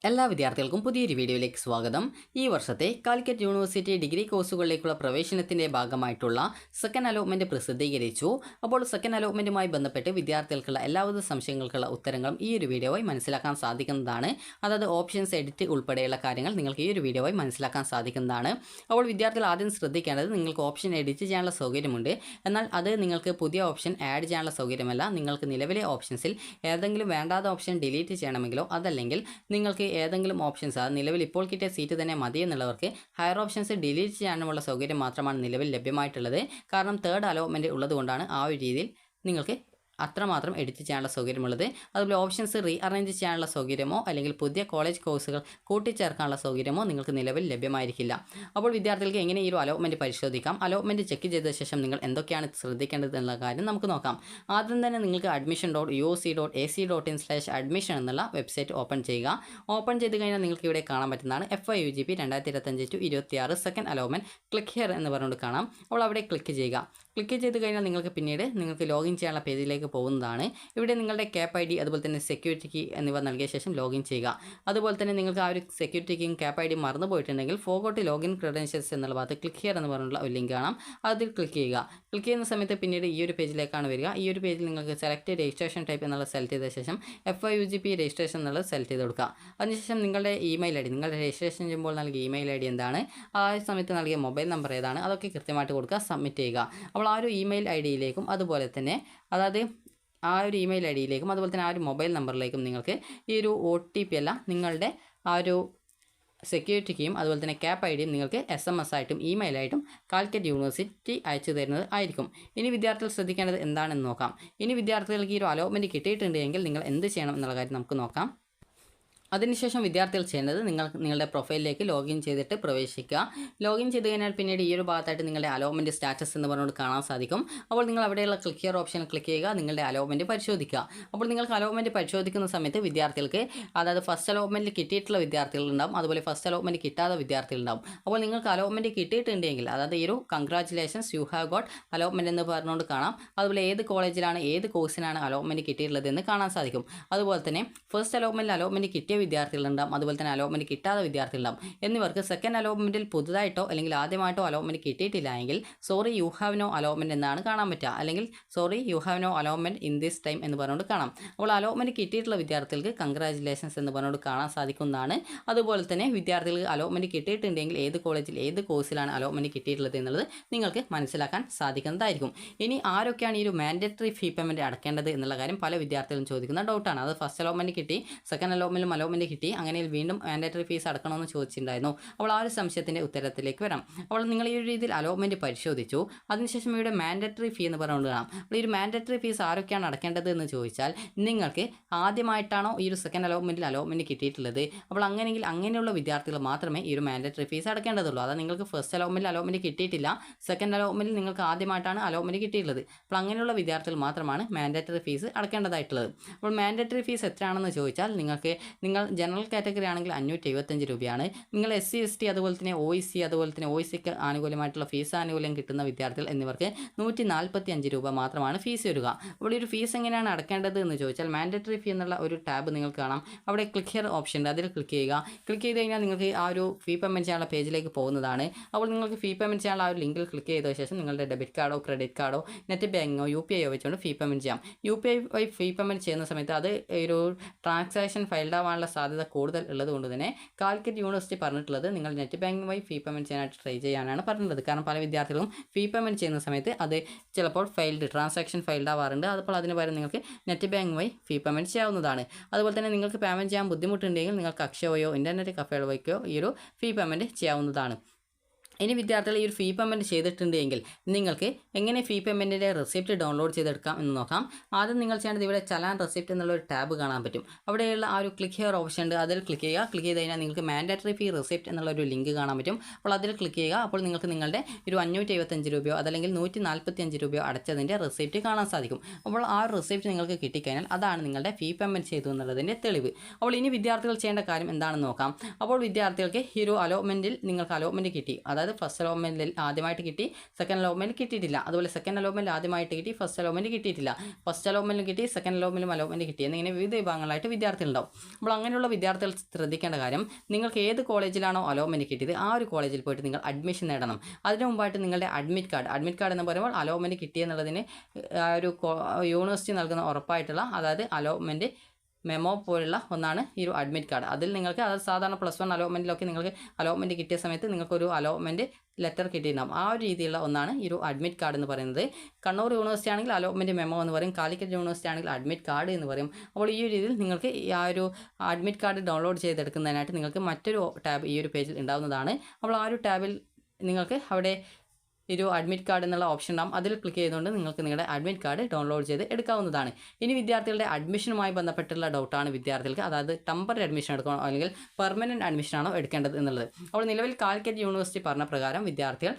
എല്ലാ വിദ്യാർത്ഥികൾക്കും പുതിയൊരു വീഡിയോയിലേക്ക് സ്വാഗതം. ഈ വർഷത്തെ കാലിക്കറ്റ് യൂണിവേഴ്സിറ്റി ഡിഗ്രി കോഴ്സുകളിലേക്കുള്ള പ്രവേശനത്തിൻ്റെ ഭാഗമായിട്ടുള്ള സെക്കൻഡ് അലോട്ട്മെൻറ്റ് പ്രസിദ്ധീകരിച്ചു. അപ്പോൾ സെക്കൻഡ് അലോട്ട്മെൻറ്റുമായി ബന്ധപ്പെട്ട് വിദ്യാർത്ഥികൾക്കുള്ള എല്ലാവിധ സംശയങ്ങൾക്കുള്ള ഉത്തരങ്ങളും ഈ ഒരു വീഡിയോയിൽ മനസ്സിലാക്കാൻ സാധിക്കുന്നതാണ്. അതായത് ഓപ്ഷൻസ് എഡിറ്റ് ഉൾപ്പെടെയുള്ള കാര്യങ്ങൾ നിങ്ങൾക്ക് ഈ ഒരു വീഡിയോയിൽ മനസ്സിലാക്കാൻ സാധിക്കുന്നതാണ്. അപ്പോൾ വിദ്യാർത്ഥികൾ ആദ്യം ശ്രദ്ധിക്കേണ്ടത്, നിങ്ങൾക്ക് ഓപ്ഷൻ എഡിറ്റ് ചെയ്യാനുള്ള സൗകര്യമുണ്ട്. എന്നാൽ അത് നിങ്ങൾക്ക് പുതിയ ഓപ്ഷൻ ആഡ് ചെയ്യാനുള്ള സൗകര്യമല്ല. നിങ്ങൾക്ക് നിലവിലെ ഓപ്ഷൻസിൽ ഏതെങ്കിലും വേണ്ടാത്ത ഓപ്ഷൻ ഡിലീറ്റ് ചെയ്യണമെങ്കിലോ അതല്ലെങ്കിൽ നിങ്ങൾക്ക് ഏതെങ്കിലും ഓപ്ഷൻസ് നിലവിൽ ഇപ്പോൾ കിട്ടിയ സീറ്റ് തന്നെ മതി എന്നുള്ളവർക്ക് ഹയർ ഓപ്ഷൻസ് ഡിലീറ്റ് ചെയ്യാനുമുള്ള സൗകര്യം മാത്രമാണ് നിലവിൽ ലഭ്യമായിട്ടുള്ളത്. കാരണം തേർഡ് അലോട്ട്മെൻറ്റ് ഉള്ളതുകൊണ്ടാണ് ആ ഒരു രീതിയിൽ നിങ്ങൾക്ക് അത്രമാത്രം എഡിറ്റ് ചെയ്യാനുള്ള സൗകര്യമുള്ളത്. അതുപോലെ ഓപ്ഷൻസ് റീ അറേഞ്ച് ചെയ്യാനുള്ള സൗകര്യമോ അല്ലെങ്കിൽ പുതിയ കോളേജ് കോഴ്സുകൾ കൂട്ടിച്ചേർക്കാനുള്ള സൗകര്യമോ നിങ്ങൾക്ക് നിലവിൽ ലഭ്യമായിരിക്കില്ല. അപ്പോൾ വിദ്യാർത്ഥികൾക്ക് എങ്ങനെ ഈ ഒരു അലോട്ട്മെൻറ്റ് പരിശോധിക്കാം, അലോട്ട്മെൻറ്റ് ചെക്ക് ചെയ്ത ശേഷം നിങ്ങൾ എന്തൊക്കെയാണ് ശ്രദ്ധിക്കേണ്ടത് എന്നുള്ള കാര്യം നമുക്ക് നോക്കാം. ആദ്യം തന്നെ നിങ്ങൾക്ക് admission.uc.ac.in/admission എന്നുള്ള വെബ്സൈറ്റ് ഓപ്പൺ ചെയ്യുക. ഓപ്പൺ ചെയ്ത് കഴിഞ്ഞാൽ നിങ്ങൾക്ക് ഇവിടെ കാണാൻ പറ്റുന്നതാണ് FYUGP 2025-26 second allotment click here എന്ന് പറഞ്ഞുകൊണ്ട് കാണാം. അപ്പോൾ അവിടെ ക്ലിക്ക് ചെയ്യുക. ക്ലിക്ക് ചെയ്ത് കഴിഞ്ഞാൽ നിങ്ങൾക്ക് ലോഗിൻ ചെയ്യാനുള്ള പേജിലേക്ക് പോകുന്നതാണ്. ഇവിടെ നിങ്ങളുടെ ക്യാപ്പ് ID അതുപോലെ തന്നെ സെക്യൂരിറ്റി കീ എന്നിവ നൽകിയ ശേഷം ലോഗിൻ ചെയ്യുക. അതുപോലെ തന്നെ നിങ്ങൾക്ക് ആ ഒരു സെക്യൂരിറ്റി കീയും ക്യാപ്പ് ID മറന്നു പോയിട്ടുണ്ടെങ്കിൽ ഫോർഗോട്ട് ലോഗിൻ ക്രെഡൻഷ്യൽസ് എന്നുള്ള ഭാഗത്ത് ക്ലിക്ക് ഹിയർ എന്ന് പറഞ്ഞുള്ള ഒരു ലിങ്ക് കാണാം. അതിൽ ക്ലിക്ക് ചെയ്യുക. ക്ലിക്ക് ചെയ്യുന്ന സമയത്ത് പിന്നീട് ഈ ഒരു പേജിലേക്കാണ് വരിക. ഈ ഒരു പേജിൽ നിങ്ങൾക്ക് സെലക്ട് രജിസ്ട്രേഷൻ ടൈപ്പ് എന്നുള്ളത് സെലക്ട് ചെയ്ത ശേഷം FYUGP രജിസ്ട്രേഷൻ എന്നുള്ളത് സെലക്ട് ചെയ്ത് കൊടുക്കുക. അതിനുശേഷം നിങ്ങളുടെ ഇമെയിൽ ID, നിങ്ങളുടെ രജിസ്ട്രേഷൻ ചെയ്യുമ്പോൾ നൽകിയ ഇമെയിൽ ID എന്താണ്, ആ സമയത്ത് നൽകിയ മൊബൈൽ നമ്പർ ഏതാണ്, അതൊക്കെ കൃത്യമായിട്ട് കൊടുക്കുക. സബ്മിറ്റ് ചെയ്യുക. അപ്പോൾ ആ ഒരു ഇമെയിൽ IDയിലേക്കും അതുപോലെ തന്നെ ആ ഒരു ഇമെയിൽ IDയിലേക്കും അതുപോലെ തന്നെ ആ ഒരു മൊബൈൽ നമ്പറിലേക്കും നിങ്ങൾക്ക് ഈ ഒരു OTP അല്ല, നിങ്ങളുടെ ആ ഒരു സെക്യൂരിറ്റി കീയും അതുപോലെ തന്നെ ക്യാപ്പ് IDയും നിങ്ങൾക്ക് SMS ആയിട്ടും ഇമെയിലായിട്ടും കാലിക്കറ്റ് യൂണിവേഴ്സിറ്റി അയച്ചു തരുന്നത് ആയിരിക്കും. ഇനി വിദ്യാർത്ഥികൾ ശ്രദ്ധിക്കേണ്ടത് എന്താണെന്ന് നോക്കാം. ഇനി വിദ്യാർത്ഥികൾക്ക് ഈ ഒരു അലോട്ട്മെൻറ്റ് കിട്ടിയിട്ടുണ്ടെങ്കിൽ നിങ്ങൾ എന്ത് ചെയ്യണം എന്നുള്ള കാര്യം നമുക്ക് നോക്കാം. അതിനുശേഷം വിദ്യാർത്ഥികൾ ചെയ്യേണ്ടത്, നിങ്ങളുടെ പ്രൊഫൈലിലേക്ക് ലോഗിൻ ചെയ്തിട്ട് പ്രവേശിക്കുക. ലോഗിൻ ചെയ്ത് കഴിഞ്ഞാൽ പിന്നീട് ഈ ഒരു ഭാഗത്തായിട്ട് നിങ്ങളുടെ അലോട്ട്മെൻറ്റ് സ്റ്റാറ്റസ് എന്ന് പറഞ്ഞുകൊണ്ട് കാണാൻ സാധിക്കും. അപ്പോൾ നിങ്ങൾ അവിടെയുള്ള ക്ലിക്ക് ഹിയർ ഓപ്ഷൻ ക്ലിക്ക് ചെയ്യുക, നിങ്ങളുടെ അലോട്ട്മെൻറ്റ് പരിശോധിക്കുക. അപ്പോൾ നിങ്ങൾക്ക് അലോട്ട്മെൻറ്റ് പരിശോധിക്കുന്ന സമയത്ത് വിദ്യാർത്ഥികൾക്ക്, അതായത് ഫസ്റ്റ് അലോട്ട്മെൻറ്റിൽ കിട്ടിയിട്ടുള്ള വിദ്യാർത്ഥികളുണ്ടാവും, അതുപോലെ ഫസ്റ്റ് അലോട്ട്മെൻറ്റ് കിട്ടാത്ത വിദ്യാർത്ഥികളുണ്ടാവും. അപ്പോൾ നിങ്ങൾക്ക് അലോട്ട്മെൻറ്റ് കിട്ടിയിട്ടുണ്ടെങ്കിൽ, അതായത് ഈ ഒരു congratulations you have got allotment എന്ന് പറഞ്ഞുകൊണ്ട് കാണാം. അതുപോലെ ഏത് കോളേജിലാണ് ഏത് കോഴ്സിനാണ് അലോട്ട്മെൻറ്റ് കിട്ടിയിട്ടുള്ളത് എന്ന് കാണാൻ സാധിക്കും. അതുപോലെ തന്നെ ഫസ്റ്റ് അലോട്ട്മെൻറ്റ് കിട്ടിയ വിദ്യാർത്ഥികളുണ്ടാവും, അതുപോലെ തന്നെ അലോട്ട്മെൻറ്റ് കിട്ടാത്ത വിദ്യാർത്ഥികളുണ്ടാവും. എന്നിവർക്ക് സെക്കൻഡ് അലോട്ട്മെൻറ്റിൽ പുതുതായിട്ടോ അല്ലെങ്കിൽ ആദ്യമായിട്ടോ അലോട്ട്മെൻറ്റ് കിട്ടിയിട്ടില്ല എങ്കിൽ sorry you have no allotment എന്നാണ് കാണാൻ പറ്റുക, അല്ലെങ്കിൽ sorry you have no allotment in this time എന്ന് പറഞ്ഞുകൊണ്ട് കാണാം. അപ്പോൾ അലോട്ട്മെൻറ്റ് കിട്ടിയിട്ടുള്ള വിദ്യാർത്ഥികൾക്ക് കൺഗ്രാറ്റുലേഷൻസ് എന്ന് പറഞ്ഞുകൊണ്ട് കാണാൻ സാധിക്കുന്നതാണ്. അതുപോലെ തന്നെ വിദ്യാർത്ഥികൾക്ക് അലോട്ട്മെൻറ്റ് കിട്ടിയിട്ടുണ്ടെങ്കിൽ ഏത് കോളേജിൽ ഏത് കോഴ്സിലാണ് അലോട്ട്മെൻറ്റ് കിട്ടിയിട്ടുള്ളത് എന്നുള്ളത് നിങ്ങൾക്ക് മനസ്സിലാക്കാൻ സാധിക്കുന്നതായിരിക്കും. ഇനി ആരൊക്കെയാണ് ഈ ഒരു മാൻഡേറ്ററി ഫീ പേയ്മെൻറ്റ് അടക്കേണ്ടത് എന്നുള്ള കാര്യം പല വിദ്യാർത്ഥികളും ചോദിക്കുന്ന ഡൗട്ടാണ്. അത് ഫസ്റ്റ് അലോട്ട്മെൻറ്റ് കിട്ടി, സെക്കൻഡ് അലോട്ട്മെൻറ്റ് കിട്ടി, അങ്ങനെ വീണ്ടും മാൻഡേറ്ററി ഫീസ് അടക്കണമെന്ന് ചോദിച്ചിട്ടുണ്ടായിരുന്നു. അപ്പോൾ ആ ഒരു സംശയത്തിൻ്റെ ഉത്തരത്തിലേക്ക് വരാം. അപ്പോൾ നിങ്ങൾ ഈ ഒരു രീതിയിൽ അലോട്ട്മെൻറ്റ് പരിശോധിച്ചു. അതിനുശേഷം ഇവിടെ മാൻഡേറ്ററി ഫീ എന്ന് പറഞ്ഞുകൊണ്ട് കാണാം. അപ്പോൾ ഈ ഒരു മാൻഡേറ്ററി ഫീസ് ആരൊക്കെയാണ് അടക്കേണ്ടത് എന്ന് ചോദിച്ചാൽ, നിങ്ങൾക്ക് ആദ്യമായിട്ടാണോ ഈ ഒരു സെക്കൻഡ് അലോട്ട്മെൻറ്റ് കിട്ടിയിട്ടുള്ളത്, അപ്പോൾ അങ്ങനെയുള്ള വിദ്യാർത്ഥികൾ മാത്രമേ ഈ ഒരു മാൻഡേറ്ററി ഫീസ് അടക്കേണ്ടതുള്ളൂ. അതായത് നിങ്ങൾക്ക് ഫസ്റ്റ് അലോട്ട്മെൻറ്റ് കിട്ടിയിട്ടില്ല, സെക്കൻഡ് അലോട്ട്മെൻറ്റിൽ നിങ്ങൾക്ക് ആദ്യമായിട്ടാണ് അലോട്ട്മെൻറ്റ് കിട്ടിയിട്ടുള്ളത്, അപ്പോൾ അങ്ങനെയുള്ള വിദ്യാർത്ഥികൾ മാത്രമാണ് മാൻഡേറ്ററി ഫീസ് അടക്കേണ്ടതായിട്ടുള്ളത്. അപ്പോൾ മാൻഡേറ്ററി ഫീസ് എത്രയാണെന്ന് ചോദിച്ചാൽ, നിങ്ങൾ ജനറൽ കാറ്റഗറി ആണെങ്കിൽ 575 രൂപയാണ്. നിങ്ങൾ SC ST അതുപോലെ തന്നെ OECക്ക് ആനുകൂല്യമായിട്ടുള്ള ഫീസ് ആനുകൂല്യം കിട്ടുന്ന വിദ്യാർത്ഥികൾ എന്നിവർക്ക് 145 രൂപ മാത്രമാണ് ഫീസ് വരിക. അപ്പോൾ ഈ ഒരു ഫീസ് എങ്ങനെയാണ് അടക്കേണ്ടത് എന്ന് ചോദിച്ചാൽ, മാൻഡേറ്ററി ഫീ എന്നുള്ള ഒരു ടാബ് നിങ്ങൾക്ക് കാണാം. അവിടെ ക്ലിക്ക് ഹിയർ ഓപ്ഷൻ ഉണ്ട്, അതിൽ ക്ലിക്ക് ചെയ്യുക. ക്ലിക്ക് ചെയ്ത് കഴിഞ്ഞാൽ നിങ്ങൾക്ക് ആ ഒരു ഫീ പേയ്മെൻറ്റ് ചെയ്യാനുള്ള പേജിലേക്ക് പോകുന്നതാണ്. അപ്പോൾ നിങ്ങൾക്ക് ഫീ പേയ്മെൻറ്റ് ചെയ്യാനുള്ള ആ ഒരു ലിങ്കിൽ ക്ലിക്ക് ചെയ്ത ശേഷം നിങ്ങളുടെ ഡെബിറ്റ് കാർഡോ ക്രെഡിറ്റ് കാർഡോ നെറ്റ് ബാങ്കിങ്ങോ UPI വെച്ചുകൊണ്ട് ഫീ പേയ്മെൻറ്റ് ചെയ്യാം. UPI വഴി ഫീ പേയ്മെൻറ്റ് ചെയ്യുന്ന സമയത്ത് അത് ഒരു ട്രാൻസാക്ഷൻ ഫൈൽഡ് ആവാനുള്ള സാധ്യത കൂടുതൽ ഉള്ളതുകൊണ്ട് തന്നെ കാലിക്കറ്റ് യൂണിവേഴ്സിറ്റി പറഞ്ഞിട്ടുള്ളത് നിങ്ങൾ നെറ്റ് ബാങ്കിങ് വഴി ഫീ പേയ്മെൻറ്റ് ചെയ്യാനായിട്ട് ട്രൈ ചെയ്യാനാണ് പറഞ്ഞിട്ടുള്ളത്. കാരണം പല വിദ്യാർത്ഥികളും ഫീ പേയ്മെൻറ്റ് ചെയ്യുന്ന സമയത്ത് അത് ചിലപ്പോൾ ട്രാൻസാക്ഷൻ ഫൈൽഡ് ആവാറുണ്ട്. അപ്പോൾ അതിന് പകരം നിങ്ങൾക്ക് നെറ്റ് ബാങ്കിങ് വഴി ഫീ പേയ്മെൻറ്റ് ചെയ്യാവുന്നതാണ്. അതുപോലെ തന്നെ നിങ്ങൾക്ക് പേയ്മെൻറ്റ് ചെയ്യാൻ ബുദ്ധിമുട്ടുണ്ടെങ്കിൽ നിങ്ങൾക്ക് അക്ഷയ വഴിയോ ഇൻ്റർനെറ്റ് കഫേകൾ വഴിയോ ഈ ഒരു ഫീ പേയ്മെൻറ്റ് ചെയ്യാവുന്നതാണ്. ഇനി വിദ്യാർത്ഥികൾ ഈ ഒരു ഫീ പേയ്മെൻറ്റ് ചെയ്തിട്ടുണ്ടെങ്കിൽ നിങ്ങൾക്ക് എങ്ങനെ ഫീ പേയ്മെൻറ്റിൻ്റെ റെസിപ്റ്റ് ഡൗൺലോഡ് ചെയ്തെടുക്കാം എന്ന് നോക്കാം. ആദ്യം നിങ്ങൾ ചെയ്യേണ്ടത്, ഇവിടെ ചലാൻ റെസിപ്റ്റ് എന്നുള്ള ഒരു ടാബ് കാണാൻ പറ്റും. അവിടെയുള്ള ആ ഒരു ക്ലിക്ക് ഹിയർ ഓപ്ഷൻ ഉണ്ട്, അതിൽ ക്ലിക്ക് ചെയ്യുക. ക്ലിക്ക് ചെയ്ത് കഴിഞ്ഞാൽ നിങ്ങൾക്ക് മാൻഡേറ്ററി ഫീ റെസിപ്റ്റ് എന്നുള്ള ഒരു ലിങ്ക് കാണാൻ പറ്റും. അപ്പോൾ അതിൽ ക്ലിക്ക് ചെയ്യുക. അപ്പോൾ നിങ്ങൾക്ക് നിങ്ങളുടെ ഒരു 575 രൂപയോ അതല്ലെങ്കിൽ 145 രൂപയോ അടച്ചതിൻ്റെ റെസിപ്റ്റ് കാണാൻ സാധിക്കും. അപ്പോൾ ആ ഒരു റെസിപ്റ്റ് നിങ്ങൾക്ക് കിട്ടിക്കഴിഞ്ഞാൽ അതാണ് നിങ്ങളുടെ ഫീ പേയ്മെൻറ്റ് ചെയ്തു എന്നുള്ളതിൻ്റെ തെളിവ്. അപ്പോൾ ഇനി വിദ്യാർത്ഥികൾ ചെയ്യേണ്ട കാര്യം എന്താണെന്ന് നോക്കാം. അപ്പോൾ വിദ്യാർത്ഥികൾക്ക് ഈ ഒരു അലോട്ട്മെൻറ്റിൽ നിങ്ങൾക്ക് അലോട്ട്മെൻറ്റ് കിട്ടി, അതായത് അതായത് ഫസ്റ്റ് അലോട്ട്മെൻറ്റിൽ ആദ്യമായിട്ട് കിട്ടി, സെക്കൻഡ് അലോട്ട്മെൻറ്റ് കിട്ടിയിട്ടില്ല. അതുപോലെ സെക്കൻഡ് അലോട്ട്മെൻറ്റ് ആദ്യമായിട്ട് കിട്ടി, ഫസ്റ്റ് അലോട്ട്മെൻറ്റ് കിട്ടിയിട്ടില്ല. ഫസ്റ്റ് അലോട്ട്മെൻറ്റിലും കിട്ടി, സെക്കൻഡ് അലോട്ട്മെൻറ്റിലും അലോട്ട്മെൻറ്റ് കിട്ടി എന്നിങ്ങനെ വിവിധ വിഭാഗങ്ങളായിട്ട് വിദ്യാർത്ഥികളുണ്ടാവും. അപ്പോൾ അങ്ങനെയുള്ള വിദ്യാർത്ഥികൾ ശ്രദ്ധിക്കേണ്ട കാര്യം, നിങ്ങൾക്ക് ഏത് കോളേജിലാണോ അലോട്ട്മെൻറ്റ് കിട്ടിയത് ആ ഒരു കോളേജിൽ പോയിട്ട് നിങ്ങൾ അഡ്മിഷൻ നേടണം. അതിന് മുമ്പായിട്ട് നിങ്ങളുടെ അഡ്മിറ്റ് കാർഡ് എന്ന് പറയുമ്പോൾ അലോട്ട്മെൻറ്റ് കിട്ടിയെന്നുള്ളതിന് ഒരു യൂണിവേഴ്സിറ്റി നൽകുന്ന ഉറപ്പായിട്ടുള്ള, അതായത് അലോട്ട്മെൻറ്റ് മെമ്മോ പോലുള്ള ഒന്നാണ് ഈ ഒരു അഡ്മിറ്റ് കാർഡ്. അതിൽ നിങ്ങൾക്ക്, അതായത് സാധാരണ +1 അലോട്ട്മെൻറ്റിലൊക്കെ നിങ്ങൾക്ക് അലോട്ട്മെൻറ്റ് കിട്ടിയ സമയത്ത് നിങ്ങൾക്കൊരു അലോട്ട്മെൻറ്റ് ലെറ്റർ കിട്ടിയിട്ടുണ്ടാകും. ആ ഒരു രീതിയിലുള്ള ഒന്നാണ് ഈ ഒരു അഡ്മിറ്റ് കാർഡ് എന്ന് പറയുന്നത്. കണ്ണൂർ യൂണിവേഴ്സിറ്റി ആണെങ്കിൽ അലോട്ട്മെൻറ്റ് മെമ്മോ എന്ന് പറയും, കാലിക്കറ്റ് യൂണിവേഴ്സിറ്റി ആണെങ്കിൽ അഡ്മിറ്റ് കാർഡ് എന്ന് പറയും. അപ്പോൾ ഈ ഒരു രീതിയിൽ നിങ്ങൾക്ക് ആ ഒരു അഡ്മിറ്റ് കാർഡ് ഡൗൺലോഡ് ചെയ്തെടുക്കുന്നതിനായിട്ട് നിങ്ങൾക്ക് മറ്റൊരു ടാബ് ഈ ഒരു പേജിൽ ഉണ്ടാകുന്നതാണ്. അപ്പോൾ ആ ഒരു ടാബിൽ നിങ്ങൾക്ക് അവിടെ ഒരു അഡ്മിറ്റ് കാർഡ് എന്നുള്ള ഓപ്ഷൻ ഉണ്ടാകും. അതിൽ ക്ലിക്ക് ചെയ്തുകൊണ്ട് നിങ്ങൾക്ക് നിങ്ങളുടെ അഡ്മിറ്റ് കാർഡ് ഡൗൺലോഡ് ചെയ്ത് എടുക്കാവുന്നതാണ്. ഇനി വിദ്യാർത്ഥികളുടെ അഡ്മിഷനുമായി ബന്ധപ്പെട്ടുള്ള ഡൗട്ടാണ് വിദ്യാർത്ഥികൾക്ക്, അതായത് ടെമ്പററി അഡ്മിഷൻ എടുക്കണോ അല്ലെങ്കിൽ പെർമനൻറ്റ് അഡ്മിഷനാണോ എടുക്കേണ്ടത് എന്നുള്ളത്. അപ്പോൾ നിലവിൽ കാലിക്കറ്റ് യൂണിവേഴ്സിറ്റി പറഞ്ഞ പ്രകാരം വിദ്യാർത്ഥികൾ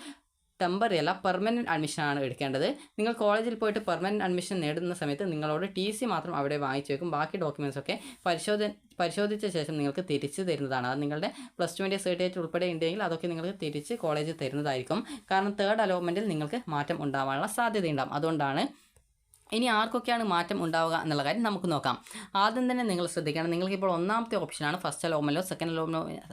ടെമ്പററി അല്ല പെർമനൻറ്റ് അഡ്മിഷനാണ് എടുക്കേണ്ടത്. നിങ്ങൾ കോളേജിൽ പോയിട്ട് പെർമനൻറ്റ് അഡ്മിഷൻ നേടുന്ന സമയത്ത് നിങ്ങളോട് TC മാത്രം അവിടെ വാങ്ങിച്ചു വെക്കും. ബാക്കി ഡോക്യുമെൻറ്റ്സ് ഒക്കെ പരിശോധിച്ച ശേഷം നിങ്ങൾക്ക് തിരിച്ച് തരുന്നതാണ്. അത് നിങ്ങളുടെ +2ൻ്റെ സർട്ടിഫിക്കറ്റ് ഉൾപ്പെടെ ഉണ്ടെങ്കിൽ അതൊക്കെ നിങ്ങൾക്ക് തിരിച്ച് കോളേജിൽ തരുന്നതായിരിക്കും. കാരണം തേർഡ് അലോട്ട്മെൻറ്റിൽ നിങ്ങൾക്ക് മാറ്റം ഉണ്ടാവാനുള്ള സാധ്യതയുണ്ടാകും. അതുകൊണ്ടാണ്. ഇനി ആർക്കൊക്കെയാണ് മാറ്റം ഉണ്ടാവുക എന്നുള്ള കാര്യം നമുക്ക് നോക്കാം. ആദ്യം തന്നെ നിങ്ങൾ ശ്രദ്ധിക്കണം, നിങ്ങൾക്കിപ്പോൾ ഒന്നാമത്തെ ഓപ്ഷനാണ് ഫസ്റ്റ് അലോട്ട്മെൻറ്റോ സെക്കൻഡ്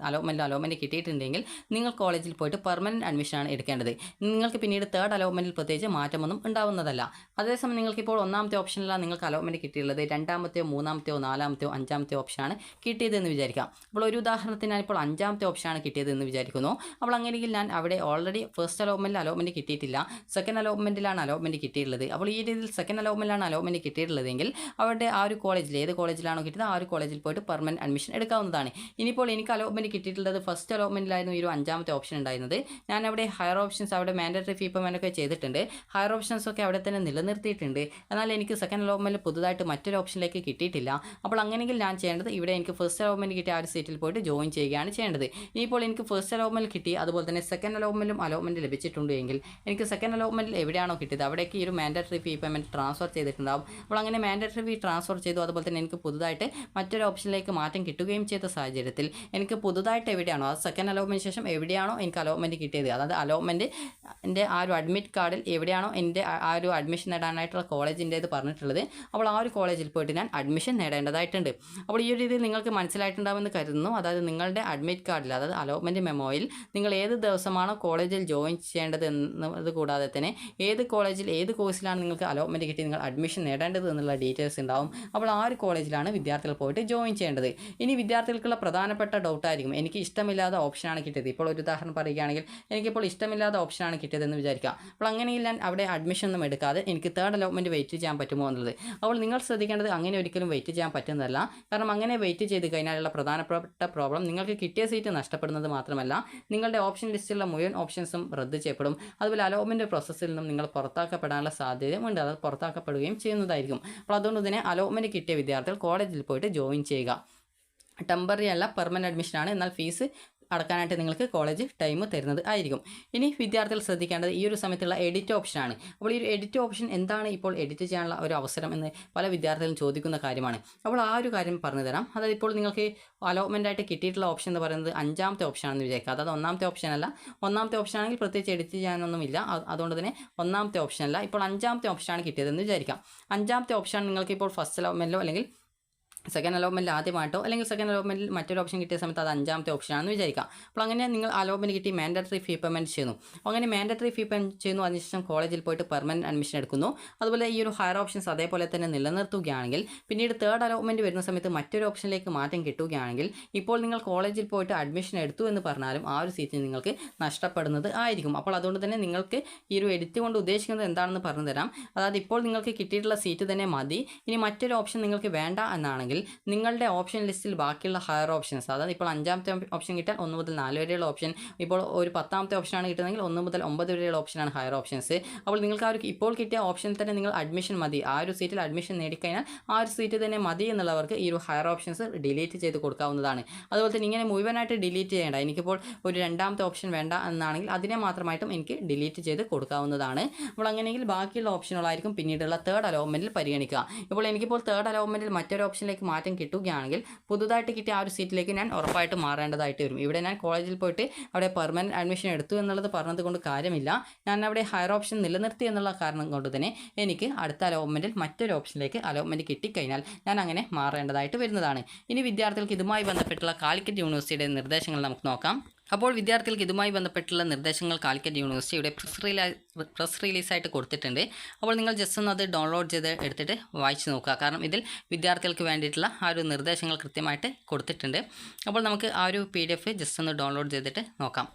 അലോട്ട്മെൻറ്റ് കിട്ടിയിട്ടുണ്ടെങ്കിൽ നിങ്ങൾ കോളേജിൽ പോയിട്ട് പെർമനൻറ്റ് അഡ്മിഷനാണ് എടുക്കേണ്ടത്. നിങ്ങൾക്ക് പിന്നീട് തേർഡ് അലോട്ട്മെൻറ്റിൽ പ്രത്യേകിച്ച് മാറ്റമൊന്നും ഉണ്ടാവുന്നതല്ല. അതേസമയം നിങ്ങൾക്കിപ്പോൾ ഒന്നാമത്തെ ഓപ്ഷനിലാണ് നിങ്ങൾക്ക് അലോട്ട്മെൻറ്റ് കിട്ടിയുള്ളത്, രണ്ടാമത്തെയോ മൂന്നാമത്തെയോ നാലാമത്തെയോ അഞ്ചാമത്തെയോ ഓപ്ഷനാണ് കിട്ടിയതെന്ന് വിചാരിക്കാം. അപ്പോൾ ഒരു ഉദാഹരണത്തിന് ഞാനിപ്പോൾ അഞ്ചാമത്തെ ഓപ്ഷനാണ് കിട്ടിയതെന്ന് വിചാരിക്കുന്നു. അപ്പോൾ അങ്ങനെയെങ്കിൽ ഞാൻ അവിടെ ഓൾറെഡി ഫസ്റ്റ് അലോട്ട്മെൻറ്റ് കിട്ടിയിട്ടില്ല, സെക്കൻഡ് അലോട്ട്മെൻറ്റിലാണ് അലോട്ട്മെൻറ്റ് കിട്ടിയിട്ടുള്ളത്. അപ്പോൾ ഈ രീതിയിൽ സെക്കൻഡ് അലോട്ട്മെൻറ്റിലാണ് അലോട്ട്മെൻറ്റ് കിട്ടിയിട്ടുള്ളതെങ്കിൽ അവരുടെ ആ ഒരു കോളേജിൽ ഏത് കോളേജിലാണോ കിട്ടിയത് ആ ഒരു കോളേജിൽ പോയിട്ട് പെർമനൻറ്റ് അഡ്മിഷൻ എടുക്കാവുന്നതാണ്. ഇനിയിപ്പോൾ എനിക്ക് അലോട്ട്മെൻറ്റ് കിട്ടിയിട്ടുള്ളത് ഫസ്റ്റ് അലോട്ട്മെൻറ്റിലായിരുന്നു ഈ ഒരു അഞ്ചാമത്തെ ഓപ്ഷൻ ഉണ്ടായിരുന്നത്. ഞാൻ അവിടെ ഹയർ ഓപ്ഷൻസ് അവിടെ മാൻഡേറ്ററി ഫീ പേയ്മെൻ്റ് ഒക്കെ ചെയ്തിട്ടുണ്ട്, ഹയർ ഓപ്ഷൻസ് ഒക്കെ അവിടെ തന്നെ നിലനിർത്തിയിട്ടുണ്ട്. എന്നാൽ എനിക്ക് സെക്കൻഡ് അലോട്ട്മെൻറ്റിൽ പുതുതായിട്ട് മറ്റൊരു ഓപ്ഷനിലേക്ക് കിട്ടിയിട്ടില്ല. അപ്പോൾ അങ്ങനെയെങ്കിൽ ഞാൻ ചെയ്യേണ്ടത് ഇവിടെ എനിക്ക് ഫസ്റ്റ് അലോട്ട്മെൻറ്റ് കിട്ടിയ ആ ഒരു സീറ്റിൽ പോയിട്ട് ജോയിൻ ചെയ്യുകയാണ് ചെയ്യേണ്ടത്. ഇനിയിപ്പോൾ എനിക്ക് ഫസ്റ്റ് അലോട്ട്മെൻറ്റ് കിട്ടി, അതുപോലെ തന്നെ സെക്കൻഡ് അലോട്ട്മെൻറ്റിലും അലോട്ട്മെൻറ്റ് ലഭിച്ചിട്ടുണ്ട് എങ്കിൽ എനിക്ക് സെക്കൻഡ് അലോട്ട്മെൻറ്റിൽ എവിടെയാണോ കിട്ടിയത് അവിടേക്ക് ഈ ഒരു മാൻഡേറ്ററി ഫീ പേയ്മെൻറ്റ് ട്രാൻസ്ഫർ ചെയ്തിട്ടുണ്ടാകും. അപ്പോൾ അങ്ങനെ മാൻഡേറ്ററി ഫീ ട്രാൻസ്ഫർ ചെയ്തു, അതുപോലെ തന്നെ എനിക്ക് പുതുതായിട്ട് മറ്റൊരു ഓപ്ഷനിലേക്ക് മാറ്റം കിട്ടുകയും ചെയ്ത സാഹചര്യത്തിൽ എനിക്ക് പുതുതായിട്ട് എവിടെയാണോ ആ സെക്കൻഡ് അലോട്ട്മെൻറ്റ് ശേഷം എവിടെയാണോ എനിക്ക് അലോട്ട്മെൻറ്റ് കിട്ടിയത്, അതായത് അലോട്ട്മെൻറ്റിൻ്റെ ആ ഒരു അഡ്മിറ്റ് കാർഡിൽ എവിടെയാണോ എൻ്റെ ആ ഒരു അഡ്മിഷൻ നേടാനായിട്ടുള്ള കോളേജിൻ്റേത് പറഞ്ഞിട്ടുള്ളത് അപ്പോൾ ആ ഒരു കോളേജിൽ പോയിട്ട് ഞാൻ അഡ്മിഷൻ നേടേണ്ടതായിട്ടുണ്ട്. അപ്പോൾ ഈ ഒരു രീതിയിൽ നിങ്ങൾക്ക് മനസ്സിലായിട്ടുണ്ടാവുമെന്ന് കരുതുന്നു. അതായത് നിങ്ങളുടെ അഡ്മിറ്റ് കാർഡിൽ, അതായത് അലോട്ട്മെൻറ്റ് മെമ്മോയിൽ നിങ്ങൾ ഏത് ദിവസമാണോ കോളേജിൽ ജോയിൻ ചെയ്യേണ്ടത് എന്നത് കൂടാതെ തന്നെ ഏത് കോളേജിൽ ഏത് കോഴ്സിലാണ് നിങ്ങൾക്ക് അലോട്ട്മെൻറ്റ് കിട്ടി നിങ്ങൾ അഡ്മിഷൻ നേടേണ്ടത് എന്നുള്ള ഡീറ്റെയിൽസ് ഉണ്ടാവും. അപ്പോൾ ആ ഒരു കോളേജിലാണ് വിദ്യാർത്ഥികൾ പോയിട്ട് ജോയിൻ ചെയ്യേണ്ടത്. ഇനി വിദ്യാർത്ഥികൾക്കുള്ള പ്രധാനപ്പെട്ട ഡൗട്ടായിരിക്കും, എനിക്ക് ഇഷ്ടമില്ലാത്ത ഓപ്ഷനാണ് കിട്ടിയത്. ഇപ്പോൾ ഒരു ഉദാഹരണം പറയുകയാണെങ്കിൽ എനിക്കിപ്പോൾ ഇഷ്ടമില്ലാത്ത ഓപ്ഷനാണ് കിട്ടിയതെന്ന് വിചാരിക്കുക. അപ്പോൾ അങ്ങനെയിൽ ഞാൻ അവിടെ അഡ്മിഷൻ ഒന്നും എടുക്കാതെ എനിക്ക് തേർഡ് അലോട്ട്മെൻറ്റ് വെയിറ്റ് ചെയ്യാൻ പറ്റുമോ എന്നുള്ളത്. അപ്പോൾ നിങ്ങൾ ശ്രദ്ധിക്കേണ്ടത് അങ്ങനെ ഒരിക്കലും വെയിറ്റ് ചെയ്യാൻ പറ്റുന്നതല്ല. കാരണം അങ്ങനെ വെയിറ്റ് ചെയ്ത് കഴിഞ്ഞാലുള്ള പ്രധാനപ്പെട്ട പ്രോബ്ലം നിങ്ങൾക്ക് കിട്ടിയ സീറ്റ് നഷ്ടപ്പെടുന്നത് മാത്രമല്ല നിങ്ങളുടെ ഓപ്ഷൻ ലിസ്റ്റിലുള്ള മുഴുവൻ ഓപ്ഷൻസും റദ്ദ് ചെയ്യപ്പെടും. അതുപോലെ അലോട്ട്മെൻറ്റ് പ്രോസസ്സിൽ നിന്നും നിങ്ങൾ പുറത്താക്കപ്പെടാനുള്ള സാധ്യതയുമുണ്ട്, അത് പുറത്താക്കപ്പെടുകയും ചെയ്യുന്നതായിരിക്കും. അപ്പോൾ അതുകൊണ്ട് തന്നെ അലോട്ട്മെൻറ്റ് കിട്ടിയ വിദ്യാർത്ഥികൾ കോളേജിൽ പോയിട്ട് ജോയിൻ ചെയ്യുക. ടെമ്പററി അല്ല പെർമനൻറ്റ് അഡ്മിഷനാണ്, എന്നാൽ ഫീസ് അടക്കാനായിട്ട് നിങ്ങൾക്ക് കോളേജ് ടൈം തരുന്നത് ആയിരിക്കും. ഇനി വിദ്യാർത്ഥികൾ ശ്രദ്ധിക്കേണ്ടത് ഈ ഒരു സമയത്തുള്ള എഡിറ്റ് ഓപ്ഷനാണ്. അപ്പോൾ ഈ ഒരു എഡിറ്റ് ഓപ്ഷൻ എന്താണ്, ഇപ്പോൾ എഡിറ്റ് ചെയ്യാനുള്ള ഒരു അവസരം എന്ന് പല വിദ്യാർത്ഥികളും ചോദിക്കുന്ന കാര്യമാണ്. അപ്പോൾ ആ ഒരു കാര്യം പറഞ്ഞു തരാം. അതായത് ഇപ്പോൾ നിങ്ങൾക്ക് അലോട്ട്മെൻ്റ് ആയിട്ട് കിട്ടിയിട്ടുള്ള ഓപ്ഷൻ എന്ന് പറയുന്നത് അഞ്ചാമത്തെ ഓപ്ഷനാണെന്ന് വിചാരിക്കുക. അതായത് ഒന്നാമത്തെ ഓപ്ഷനല്ല. ഒന്നാമത്തെ ഓപ്ഷനാണെങ്കിൽ പ്രത്യേകിച്ച് എഡിറ്റ് ചെയ്യാനൊന്നുമില്ല, അതുകൊണ്ട് തന്നെ ഒന്നാമത്തെ ഓപ്ഷനല്ല. ഇപ്പോൾ അഞ്ചാമത്തെ ഓപ്ഷനാണ് കിട്ടിയതെന്ന് വിചാരിക്കാം. അഞ്ചാമത്തെ ഓപ്ഷൻ നിങ്ങൾക്ക് ഇപ്പോൾ ഫസ്റ്റ് അലോട്ട്മെൻറ്റിലോ അല്ലെങ്കിൽ സെക്കൻഡ് അലോട്ട്മെൻറ്റിൽ ആദ്യമായിട്ടോ അല്ലെങ്കിൽ സെക്കൻഡ് അലോട്ട്മെൻറ്റിൽ മറ്റൊരു ഓപ്ഷൻ കിട്ടിയ സമയത്ത് അത് അഞ്ചാമത്തെ ഓപ്ഷനാണെന്ന് വിചാരിക്കാം. അപ്പോൾ അങ്ങനെ നിങ്ങൾ അലോട്ട്മെൻറ്റ് കിട്ടി മാൻഡേറ്ററി ഫീ പേയ്മെൻറ്റ് ചെയ്യുന്നു. അങ്ങനെ മാൻഡേറ്ററി ഫീ പേയ്മെൻറ്റ് ചെയ്യുന്നു, അതിനുശേഷം കോളേജിൽ പോയിട്ട് പെർമനൻറ്റ് അഡ്മിഷൻ എടുക്കുന്നു. അതുപോലെ ഈ ഒരു ഹയർ ഓപ്ഷൻസ് അതേപോലെ തന്നെ നിലനിർത്തുകയാണെങ്കിൽ പിന്നീട് തേർഡ് അലോട്ട്മെൻറ്റ് വരുന്ന സമയത്ത് മറ്റൊരു ഓപ്ഷനിലേക്ക് മാറ്റം കിട്ടുകയാണെങ്കിൽ ഇപ്പോൾ നിങ്ങൾ കോളേജിൽ പോയിട്ട് അഡ്മിഷൻ എടുത്തു എന്ന് പറഞ്ഞാലും ആ ഒരു സീറ്റ് നിങ്ങൾക്ക് നഷ്ടപ്പെടുന്നത് ആയിരിക്കും. അപ്പോൾ അതുകൊണ്ട് തന്നെ നിങ്ങൾക്ക് ഈ ഒരു എഡിറ്റ് കൊണ്ട് ഉദ്ദേശിക്കുന്നത് എന്താണെന്ന് പറഞ്ഞു തരാം. അതായത് ഇപ്പോൾ നിങ്ങൾക്ക് കിട്ടിയിട്ടുള്ള സീറ്റ് തന്നെ മതി, ഇനി മറ്റൊരു ഓപ്ഷൻ നിങ്ങൾക്ക് വേണ്ട എന്നാണെങ്കിൽ നിങ്ങളുടെ ഓപ്ഷൻ ലിസ്റ്റിൽ ബാക്കിയുള്ള ഹയർ ഓപ്ഷൻസ്, അതായത് ഇപ്പോൾ അഞ്ചാമത്തെ ഓപ്ഷൻ കിട്ടാൻ 1 മുതൽ 4 വരെയുള്ള ഓപ്ഷൻ, ഇപ്പോൾ ഒരു 10ാമത്തെ ഓപ്ഷനാണ് കിട്ടുന്നതെങ്കിൽ 1 മുതൽ 9 വരെയുള്ള ഓപ്ഷനാണ് ഹയർ ഓപ്ഷൻസ്. അപ്പോൾ നിങ്ങൾക്ക് ആ ഒരു ഇപ്പോൾ കിട്ടിയ ഓപ്ഷനിൽ തന്നെ നിങ്ങൾ അഡ്മിഷൻ മതി, ആ ഒരു സീറ്റിൽ അഡ്മിഷൻ നേടിക്കഴിഞ്ഞാൽ ആ ഒരു സീറ്റ് തന്നെ മതി എന്നുള്ളവർക്ക് ഈ ഒരു ഹയർ ഓപ്ഷൻസ് ഡിലീറ്റ് ചെയ്ത് കൊടുക്കാവുന്നതാണ്. അതുപോലെ തന്നെ ഇങ്ങനെ മുഴുവനായിട്ട് ഡിലീറ്റ് ചെയ്യേണ്ട, എനിക്കിപ്പോൾ ഒരു രണ്ടാമത്തെ ഓപ്ഷൻ വേണ്ട എന്നാണെങ്കിൽ അതിനെ മാത്രമായിട്ടും എനിക്ക് ഡിലീറ്റ് ചെയ്ത് കൊടുക്കാവുന്നതാണ്. അപ്പോൾ അങ്ങനെയെങ്കിൽ ബാക്കിയുള്ള ഓപ്ഷനുകളായിരിക്കും പിന്നീടുള്ള തേർഡ് അലോട്ട്മെൻറ്റിൽ പരിഗണിക്കുക. ഇപ്പോൾ എനിക്കിപ്പോൾ തേർഡ് അലോട്ട്മെൻറ്റിൽ മറ്റൊരു ഓപ്ഷനിലേക്ക് സീറ്റിലേക്ക് മാറ്റം കിട്ടുകയാണെങ്കിൽ പുതുതായിട്ട് കിട്ടിയ ആ ഒരു സീറ്റിലേക്ക് ഞാൻ ഉറപ്പായിട്ട് മാറേണ്ടതായിട്ട് വരും. ഇവിടെ ഞാൻ കോളേജിൽ പോയിട്ട് അവിടെ പെർമനൻറ്റ് അഡ്മിഷൻ എടുത്തു എന്നുള്ളത് പറഞ്ഞത് കൊണ്ട് കാര്യമില്ല. ഞാൻ അവിടെ ഹയർ ഓപ്ഷൻ നിലനിർത്തി എന്നുള്ള കാരണം കൊണ്ട് തന്നെ എനിക്ക് അടുത്ത അലോട്ട്മെൻറ്റിൽ മറ്റൊരു ഓപ്ഷനിലേക്ക് അലോട്ട്മെൻറ്റ് കിട്ടിക്കഴിഞ്ഞാൽ ഞാൻ അങ്ങനെ മാറേണ്ടതായിട്ട് വരുന്നതാണ്. ഇനി വിദ്യാർത്ഥികൾക്ക് ഇതുമായി ബന്ധപ്പെട്ടുള്ള കാലിക്കറ്റ് യൂണിവേഴ്സിറ്റിയുടെ നിർദ്ദേശങ്ങൾ നമുക്ക് നോക്കാം. അപ്പോൾ വിദ്യാർത്ഥികൾക്ക് ഇതുമായി ബന്ധപ്പെട്ടുള്ള നിർദ്ദേശങ്ങൾ കാലിക്കറ്റ് യൂണിവേഴ്സിറ്റിയുടെ പ്രസ് റിലീസായിട്ട് കൊടുത്തിട്ടുണ്ട്. അപ്പോൾ നിങ്ങൾ ജസ്റ്റ് ഒന്ന് അത് ഡൗൺലോഡ് ചെയ്ത് എടുത്തിട്ട് വായിച്ച് നോക്കുക. കാരണം ഇതിൽ വിദ്യാർത്ഥികൾക്ക് വേണ്ടിയിട്ടുള്ള ആ ഒരു നിർദ്ദേശങ്ങൾ കൃത്യമായിട്ട് കൊടുത്തിട്ടുണ്ട്. അപ്പോൾ നമുക്ക് ആ ഒരു PDF ജസ്റ്റ് ഒന്ന് ഡൗൺലോഡ് ചെയ്തിട്ട് നോക്കാം.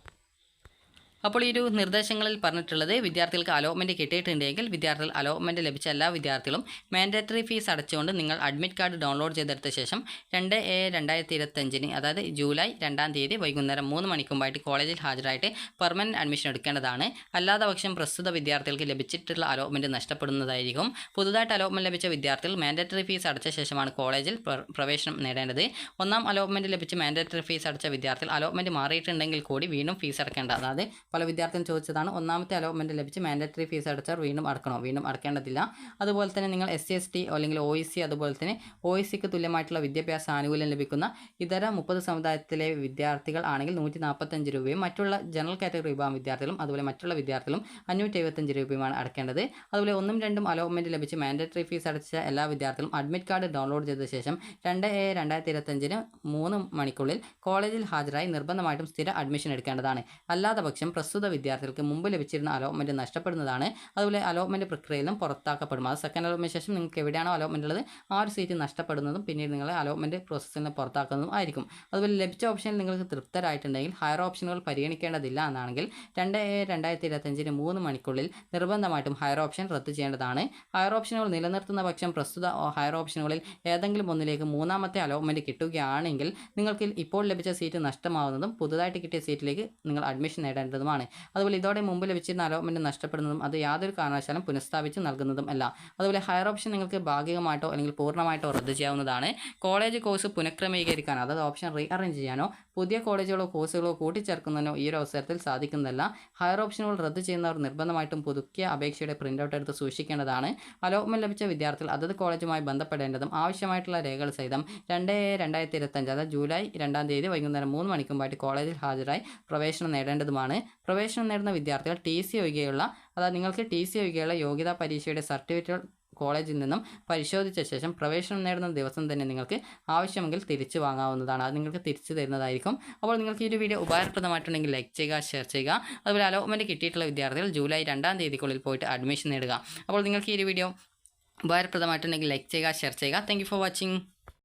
അപ്പോൾ ഈ ഒരു നിർദ്ദേശങ്ങളിൽ പറഞ്ഞിട്ടുള്ളത് വിദ്യാർത്ഥികൾക്ക് അലോട്ട്മെൻറ്റ് കിട്ടിയിട്ടുണ്ടെങ്കിൽ വിദ്യാർത്ഥികൾ അലോട്ട്മെൻറ്റ് ലഭിച്ച എല്ലാ വിദ്യാർത്ഥികളും മാൻഡേറ്ററി ഫീസ് അടച്ചുകൊണ്ട് നിങ്ങൾ അഡ്മിറ്റ് കാർഡ് ഡൗൺലോഡ് ചെയ്തെടുത്ത ശേഷം 2/7/2025 അതായത് ജൂലൈ 2-ാം തീയതി വൈകുന്നേരം 3 മണിക്ക് മുമ്പായിട്ട് കോളേജിൽ ഹാജരായിട്ട് പെർമനൻറ്റ് അഡ്മിഷൻ എടുക്കേണ്ടതാണ്. അല്ലാതെ പക്ഷം പ്രസ്തുത വിദ്യാർത്ഥികൾക്ക് ലഭിച്ചിട്ടുള്ള അലോട്ട്മെൻറ്റ് നഷ്ടപ്പെടുന്നതായിരിക്കും. പുതുതായിട്ട് അലോട്ട്മെൻറ്റ് ലഭിച്ച വിദ്യാർത്ഥികൾ മാൻഡേറ്ററി ഫീസ് അടച്ച ശേഷമാണ് കോളേജിൽ പ്രവേശനം നേടേണ്ടത്. ഒന്നാം അലോട്ട്മെൻറ്റ് ലഭിച്ച് മാൻഡേറ്ററി ഫീസ് അടച്ച വിദ്യാർത്ഥികൾ അലോട്ട്മെൻറ്റ് മാറിയിട്ടുണ്ടെങ്കിൽ കൂടി വീണ്ടും ഫീസ് അടക്കേണ്ട. അതായത് പല വിദ്യാർത്ഥികളും ചോദിച്ചതാണ്, ഒന്നാമത്തെ അലോട്ട്മെൻറ്റ് ലഭിച്ച് മാൻഡേറ്ററി ഫീസ് അടച്ചാൽ വീണ്ടും അടക്കണോ? വീണ്ടും അടക്കേണ്ടതില്ല. അതുപോലെ തന്നെ നിങ്ങൾ SC/ST അല്ലെങ്കിൽ OEC അതുപോലെ തന്നെ OECക്ക് തുല്യമായിട്ടുള്ള വിദ്യാഭ്യാസ ആനുകൂല്യം ലഭിക്കുന്ന ഇതര 30 സമുദായത്തിലെ വിദ്യാർത്ഥികൾ ആണെങ്കിൽ 145 രൂപയും മറ്റുള്ള ജനറൽ കാറ്റഗറി വിഭാഗം വിദ്യാർത്ഥികളും അതുപോലെ മറ്റുള്ള വിദ്യാർത്ഥികളും 575 രൂപയുമാണ് അടക്കേണ്ടത്. അതുപോലെ 1ഉം 2ഉം അലോട്ട്മെൻറ്റ് ലഭിച്ച് മാൻഡേറ്ററി ഫീസ് അടച്ച എല്ലാ വിദ്യാർത്ഥികളും അഡ്മിറ്റ് കാർഡ് ഡൗൺലോഡ് ചെയ്ത ശേഷം 2/7/2025 3 മണിക്കുള്ളിൽ കോളേജിൽ ഹാജരായി നിർബന്ധമായിട്ടും സ്ഥിര അഡ്മിഷൻ എടുക്കേണ്ടതാണ്. അല്ലാതെ പക്ഷം പ്രസ്തുത വിദ്യാർത്ഥികൾക്ക് മുമ്പ് ലഭിച്ചിരുന്ന അലോട്ട്മെൻറ്റ് നഷ്ടപ്പെടുന്നതാണ്. അതുപോലെ അലോട്ട്മെൻറ്റ് പ്രക്രിയയിലും പുറത്താക്കപ്പെടും. അത് സെക്കൻഡ് അലോട്ട്മെൻറ്റ് ശേഷം നിങ്ങൾക്ക് എവിടെയാണോ അലോട്ട്മെൻറ്റ് ഉള്ളത് ആ ഒരു സീറ്റ് നഷ്ടപ്പെടുന്നതും പിന്നീട് നിങ്ങളെ അലോട്ട്മെൻറ്റ് പ്രോസസ്സിൽ നിന്ന് പുറത്താക്കുന്നതും ആയിരിക്കും. അതുപോലെ ലഭിച്ച ഓപ്ഷനിൽ നിങ്ങൾക്ക് തൃപ്തരായിട്ടുണ്ടെങ്കിൽ ഹയർ ഓപ്ഷനുകൾ പരിഗണിക്കേണ്ടതില്ല എന്നാണെങ്കിൽ 2/7/2025 3 മണിക്കുള്ളിൽ നിർബന്ധമായിട്ടും ഹയർ ഓപ്ഷൻ റദ്ദ് ചെയ്യേണ്ടതാണ്. ഹയർ ഓപ്ഷനുകൾ നിലനിർത്തുന്ന പക്ഷം പ്രസ്തുത ഹയർ ഓപ്ഷനുകളിൽ ഏതെങ്കിലും ഒന്നിലേക്ക് മൂന്നാമത്തെ അലോട്ട്മെൻറ്റ് കിട്ടുകയാണെങ്കിൽ നിങ്ങൾക്ക് ഇപ്പോൾ ലഭിച്ച സീറ്റ് നഷ്ടമാവുന്നതും പുതുതായിട്ട് കിട്ടിയ സീറ്റിലേക്ക് നിങ്ങൾ അഡ്മിഷൻ നേടേണ്ടതുമാണ്. അതുപോലെ ഇതോടെ മുമ്പ് ലഭിച്ചിരുന്ന അലോട്ട്മെൻറ്റ് നഷ്ടപ്പെടുന്നതും അത് യാതൊരു കാരണവശാലും പുനഃസ്ഥാപിച്ച് നൽകുന്നതും അല്ല. അതുപോലെ ഹയർ ഓപ്ഷൻ നിങ്ങൾക്ക് ഭാഗികമായിട്ടോ അല്ലെങ്കിൽ പൂർണ്ണമായിട്ടോ റദ്ദ് ചെയ്യാവുന്നതാണ്. കോളേജ് കോഴ്സ് പുനഃക്രമീകരിക്കാനോ അതായത് ഓപ്ഷൻ റീഅറേഞ്ച് ചെയ്യാനോ പുതിയ കോളേജുകളോ കോഴ്സുകളോ കൂട്ടിച്ചേർക്കുന്നതിനോ ഈ ഒരു അവസരത്തിൽ സാധിക്കുന്നതല്ല. ഹയർ ഓപ്ഷനുകൾ റദ്ദ് ചെയ്യുന്നവർ നിർബന്ധമായിട്ടും പുതുക്കിയ അപേക്ഷയുടെ പ്രിൻ്റ് ഔട്ട് എടുത്ത് സൂക്ഷിക്കേണ്ടതാണ്. അലോട്ട്മെൻറ്റ് ലഭിച്ച വിദ്യാർത്ഥികൾ അതത് കോളേജുമായി ബന്ധപ്പെടേണ്ടതും ആവശ്യമായിട്ടുള്ള രേഖകൾ സഹിതം 2/7/2025 അതായത് ജൂലൈ 2-ാം തീയതി വൈകുന്നേരം 3 മണിക്ക് മുമ്പായിട്ട് കോളേജിൽ ഹാജരായി പ്രവേശനം നേടേണ്ടതുമാണ്. പ്രവേശനം നേടുന്ന വിദ്യാർത്ഥികൾ TC ഒഴികെയുള്ള അതായത് നിങ്ങൾക്ക് TC ഒഴികെയുള്ള യോഗ്യതാ പരീക്ഷയുടെ സർട്ടിഫിക്കറ്റുകൾ കോളേജിൽ നിന്നും പരിശോധിച്ച ശേഷം പ്രവേശനം നേടുന്ന ദിവസം തന്നെ നിങ്ങൾക്ക് ആവശ്യമെങ്കിൽ തിരിച്ചു വാങ്ങാവുന്നതാണ്. അത് നിങ്ങൾക്ക് തിരിച്ചു തരുന്നതായിരിക്കും. അപ്പോൾ നിങ്ങൾക്ക് ഈ ഒരു വീഡിയോ ഉപകാരപ്രദമായിട്ടുണ്ടെങ്കിൽ ലൈക്ക് ചെയ്യുക, ഷെയർ ചെയ്യുക. അതുപോലെ അലോട്ട്മെൻറ്റ് കിട്ടിയിട്ടുള്ള വിദ്യാർത്ഥികൾ ജൂലൈ 2-ാം തീയതിക്കുള്ളിൽ പോയിട്ട് അഡ്മിഷൻ നേടുക. അപ്പോൾ നിങ്ങൾക്ക് ഈ ഒരു വീഡിയോ ഉപകാരപ്രദമായിട്ടുണ്ടെങ്കിൽ ലൈക്ക് ചെയ്യുക, ഷെയർ ചെയ്യുക. Thank you for watching.